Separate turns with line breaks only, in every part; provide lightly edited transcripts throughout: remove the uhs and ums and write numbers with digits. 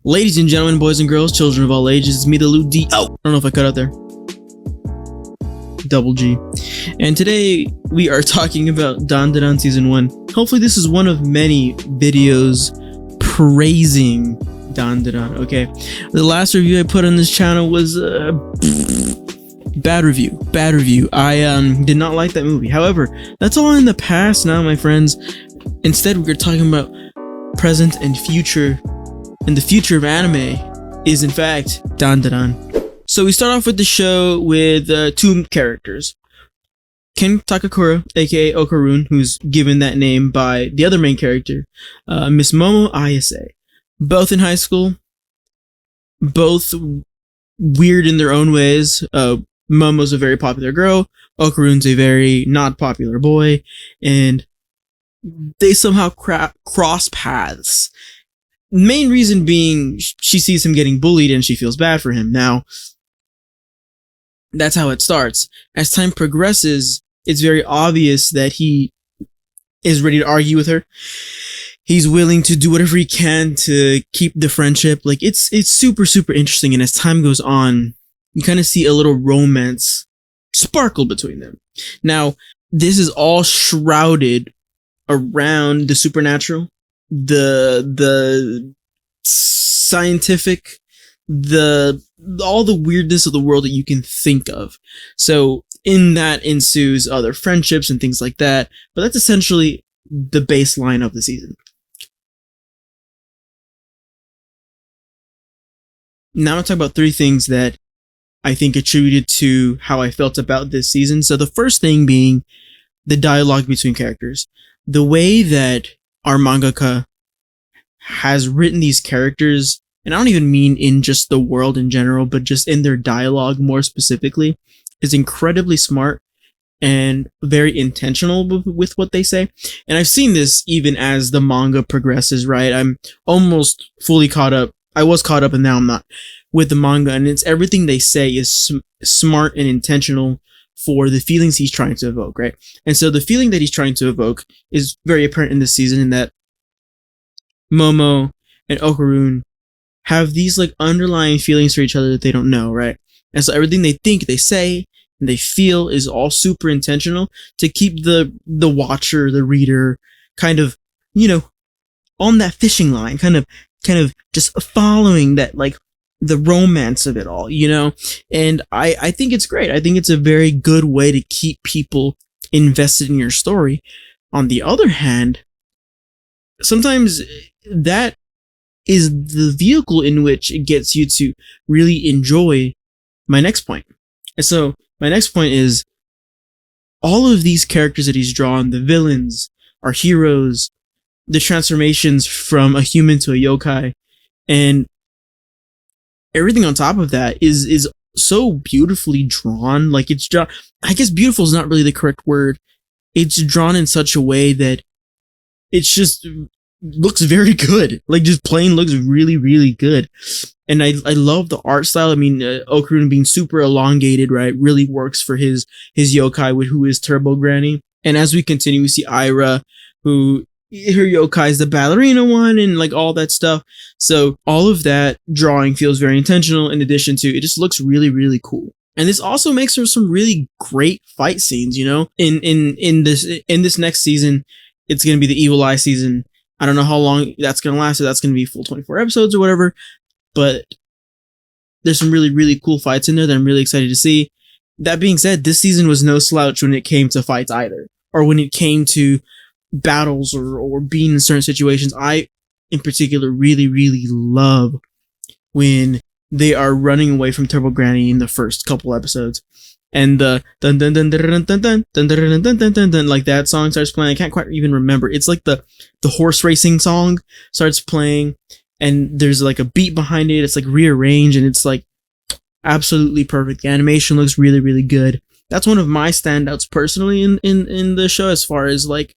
Ladies and gentlemen, boys and girls, children of all ages, it's me, the Lou D. Oh, I don't know if I cut out there. Double G. And today we are talking about Dandadan Season 1. Hopefully this is one of many videos praising Dandadan, okay? The last review I put on this channel was bad review. I did not like that movie. However, that's all in the past now, my friends. Instead, we're talking about present and future. And the future of anime is, in fact, Dandadan. So we start off with the show with two characters. Ken Takakura, aka Okarun, who's given that name by the other main character, Miss Momo Ayase. Both in high school. Both weird in their own ways. Momo's a very popular girl. Okarun's a very not popular boy. And they somehow cross paths. Main reason being she sees him getting bullied and she feels bad for him. Now, that's how it starts. As time progresses, it's very obvious that he is ready to argue with her. He's willing to do whatever he can to keep the friendship. Like, it's super, super interesting. And as time goes on, you kind of see a little romance sparkle between them. Now, this is all shrouded around the supernatural, the scientific, all the weirdness of the world that you can think of. So in that ensues other friendships and things like that. But that's essentially the baseline of the season. Now I'm going to talk about three things that I think attributed to how I felt about this season. So the first thing being the dialogue between characters. The way that our mangaka has written these characters, and I don't even mean in just the world in general, but just in their dialogue more specifically, is incredibly smart and very intentional with what they say. And I've seen this even as the manga progresses, right? I'm almost fully caught up. I was caught up and now I'm not with the manga, and it's everything they say is smart and intentional for the feelings he's trying to evoke, right? And so the feeling that he's trying to evoke is very apparent in this season, in that Momo and Okarun have these like underlying feelings for each other that they don't know, right? And so everything they think, they say, and they feel is all super intentional to keep the watcher, the reader, kind of, on that fishing line, kind of just following that, like, the romance of it all, and I think it's great. I think it's a very good way to keep people invested in your story. On the other hand, sometimes that is the vehicle in which it gets you to really enjoy my next point. And so my next point is all of these characters that he's drawn, the villains, our heroes, the transformations from a human to a yokai, and everything on top of that is so beautifully drawn. Like, it's drawn, I guess beautiful is not really the correct word. It's drawn in such a way that it's just looks very good. Like, just plain looks really, really good. And I love the art style. I mean, Okarun being super elongated, right, really works for his yokai, who is Turbo Granny. And as we continue, we see Ira, who her yokai is the ballerina one, and like all that stuff. So all of that drawing feels very intentional, in addition to it just looks really, really cool. And this also makes for some really great fight scenes, in this next season. It's going to be the Evil Eye season. I don't know how long that's going to last. So that's going to be full 24 episodes or whatever. But there's some really, really cool fights in there that I'm really excited to see. That being said, this season was no slouch when it came to fights either, or when it came to battles or being in certain situations. I, in particular, really, really love when they are running away from Turbo Granny in the first couple episodes, and the dun dun dun dun dun dun dun dun dun dun dun dun dun, like that song starts playing. I can't quite even remember. It's like the horse racing song starts playing, and there's like a beat behind it. It's like rearranged, and it's like absolutely perfect. The animation looks really, really good. That's one of my standouts personally in the show as far as like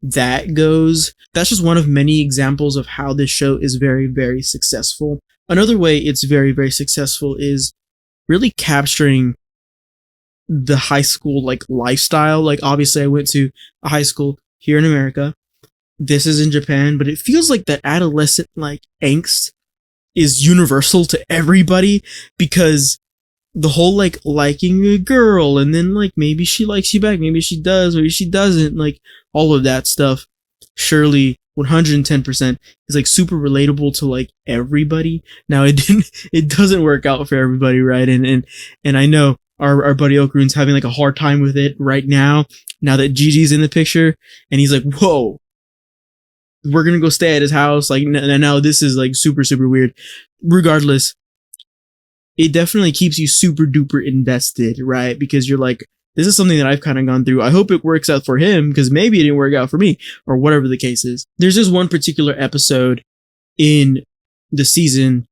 that goes. That's just one of many examples of how this show is very, very successful. Another way it's very, very successful is really capturing the high school like lifestyle. Like, obviously I went to a high school here in America. This is in Japan, but it feels like that adolescent like angst is universal to everybody, because the whole like liking a girl and then like maybe she likes you back, maybe she does, maybe she doesn't, like all of that stuff, surely 110% is like super relatable to like everybody. Now it doesn't work out for everybody, right? And I know our buddy Okaroon's having like a hard time with it right now that Gigi's in the picture, and he's like, whoa, we're gonna go stay at his house, like now this is like super super weird. Regardless, it definitely keeps you super duper invested, right? Because you're like, this is something that I've kind of gone through. I hope it works out for him, because maybe it didn't work out for me, or whatever the case is. There's this one particular episode in the season.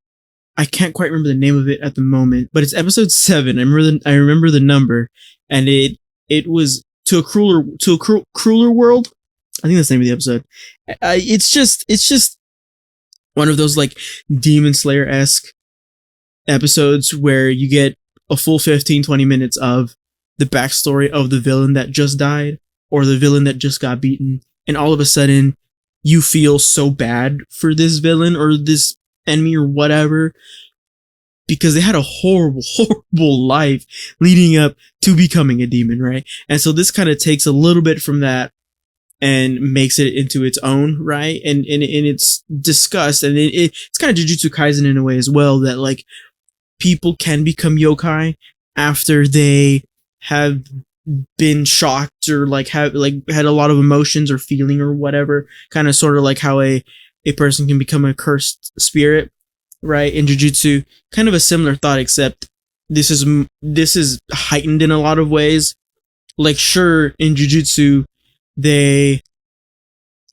I can't quite remember the name of it at the moment, but it's episode 7. I remember the number, and it was to a crueler world. I think that's the name of the episode. It's just one of those like Demon Slayer-esque episodes where you get a full 15-20 minutes of the backstory of the villain that just died, or the villain that just got beaten, and all of a sudden you feel so bad for this villain or this enemy or whatever, because they had a horrible life leading up to becoming a demon, right? And so this kind of takes a little bit from that and makes it into its own, right? And it's discussed, and it's kind of Jujutsu Kaisen in a way as well, that like people can become yokai after they have been shocked, or like have like had a lot of emotions or feeling or whatever, kind of sort of like how a person can become a cursed spirit, right? In Jujutsu, kind of a similar thought, except this is heightened in a lot of ways. Like, sure, in Jujutsu they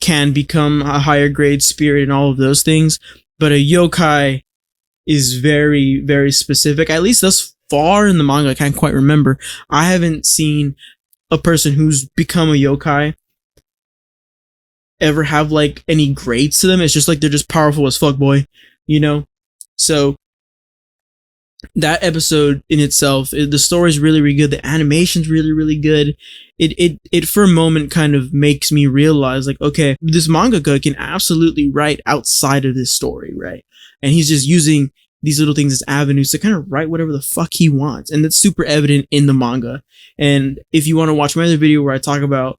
can become a higher grade spirit and all of those things, but a yokai is very, very specific. At least thus far in the manga, I can't quite remember. I haven't seen a person who's become a yokai ever have like any grades to them. It's just like they're just powerful as fuck, boy, you know? So that episode in itself, the story's really, really good. The animation's really, really good. It for a moment kind of makes me realize, like, okay, this mangaka can absolutely write outside of this story, right? And he's just using these little things as avenues to kind of write whatever the fuck he wants. And that's super evident in the manga. And if you want to watch my other video where I talk about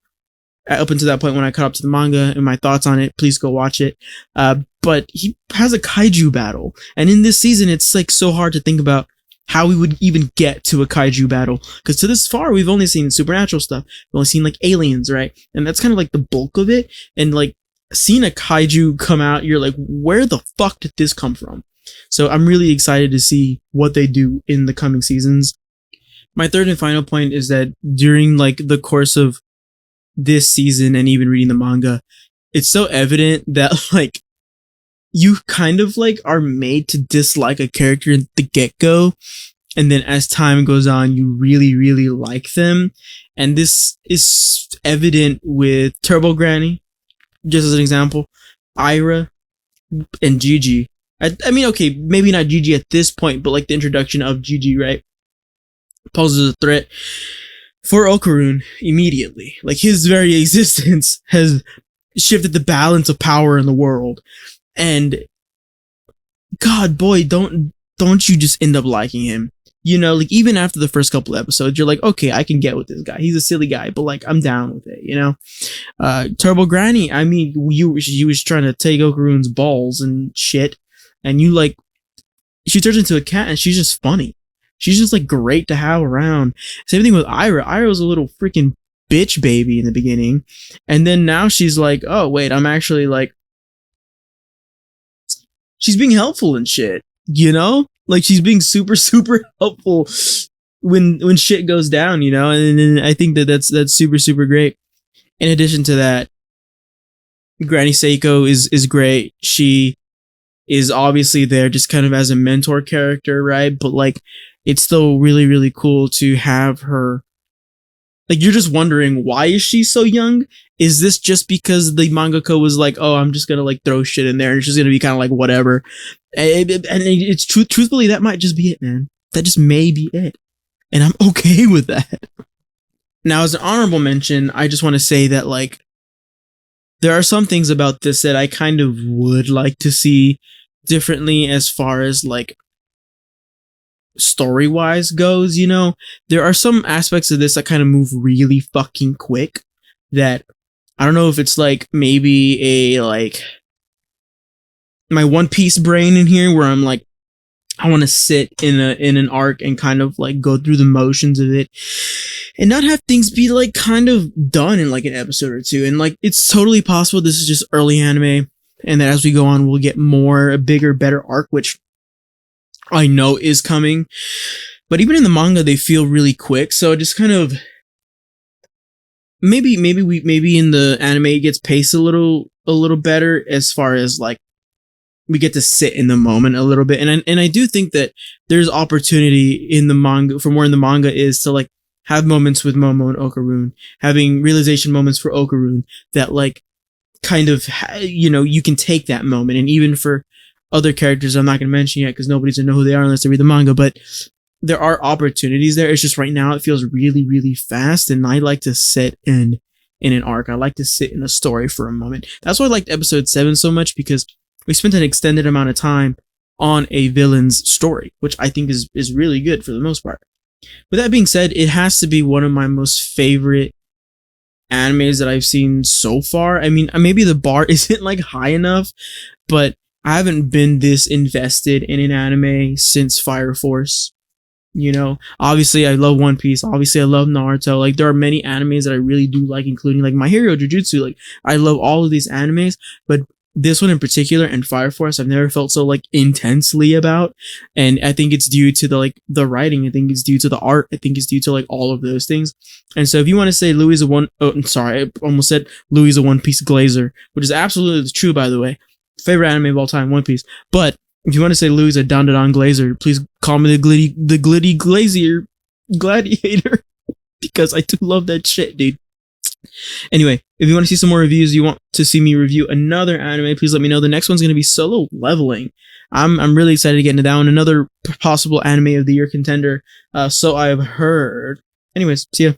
up until that point when I caught up to the manga and my thoughts on it, please go watch it. But he has a kaiju battle. And in this season, it's like so hard to think about how we would even get to a kaiju battle. Because to this far, we've only seen supernatural stuff. We've only seen like aliens, right? And that's kind of like the bulk of it. And like seeing a kaiju come out, you're like, where the fuck did this come from? So I'm really excited to see what they do in the coming seasons. My third and final point is that during like the course of this season and even reading the manga, it's so evident that like you kind of like are made to dislike a character at the get-go, and then as time goes on you really, really like them. And this is evident with Turbo Granny, just as an example, Ira, and Gigi. I mean, okay, maybe not Gigi at this point, but like the introduction of Gigi, right, poses a threat for Okaroon immediately. Like his very existence has shifted the balance of power in the world. And God, boy, don't you just end up liking him? You know, like even after the first couple of episodes, you're like, okay, I can get with this guy. He's a silly guy, but like I'm down with it, you know? Turbo Granny, I mean, she was trying to take Okaroon's balls and shit, and you like, she turns into a cat and she's just funny. She's just like great to have around. Same thing with Ira. Ira was a little freaking bitch baby in the beginning, and then now she's like, oh wait, I'm actually like, she's being helpful and shit, you know? Like she's being super, super helpful when shit goes down, you know? And I think that's super, super great. In addition to that, Granny Seiko is great. She is obviously there just kind of as a mentor character, right? But like, it's still really, really cool to have her. Like, you're just wondering, why is she so young? Is this just because the mangaka was like, oh, I'm just gonna like throw shit in there and it's just gonna be kind of like whatever? And it's truthfully, that might just be it, man. That just may be it. And I'm okay with that. Now, as an honorable mention, I just want to say that like, there are some things about this that I kind of would like to see differently as far as like story wise goes. You know, there are some aspects of this that kind of move really fucking quick that I don't know if it's like maybe a like my One Piece brain in here where I'm like, I want to sit in an arc and kind of like go through the motions of it and not have things be like kind of done in like an episode or two. And like it's totally possible this is just early anime and that as we go on we'll get more, a bigger, better arc, which I know is coming. But even in the manga they feel really quick, so just kind of maybe in the anime it gets paced a little better as far as like we get to sit in the moment a little bit. And I do think that there's opportunity in the manga for more in the manga is to like have moments with Momo and Okarun, having realization moments for Okarun that like kind of, you know, you can take that moment. And even for other characters I'm not going to mention yet because nobody's going to know who they are unless they read the manga, but there are opportunities there. It's just right now it feels really, really fast. And I like to sit in an arc. I like to sit in a story for a moment. That's why I liked episode 7 so much, because we spent an extended amount of time on a villain's story, which I think is really good for the most part. With that being said, it has to be one of my most favorite animes that I've seen so far. I mean, maybe the bar isn't like high enough, but I haven't been this invested in an anime since Fire Force. You know, obviously I love One Piece. Obviously I love Naruto. Like there are many animes that I really do like, including like My Hero, Jujutsu. Like I love all of these animes, but this one in particular and Fire Force I've never felt so like intensely about. And I think it's due to the like the writing. I think it's due to the art. I think it's due to like all of those things. And so if you want to say Louie is I'm sorry, I almost said Louie is a One Piece glazer, which is absolutely true, by the way. Favorite anime of all time, One Piece. But if you want to say Louie is a Dandadan glazer, please call me the glitty glazier gladiator because I do love that shit, dude. Anyway, if you want to see some more reviews, you want to see me review another anime, please let me know. The next one's going to be Solo Leveling. I'm really excited to get into that one. Another possible anime of the year contender. So I've heard. Anyways, see ya.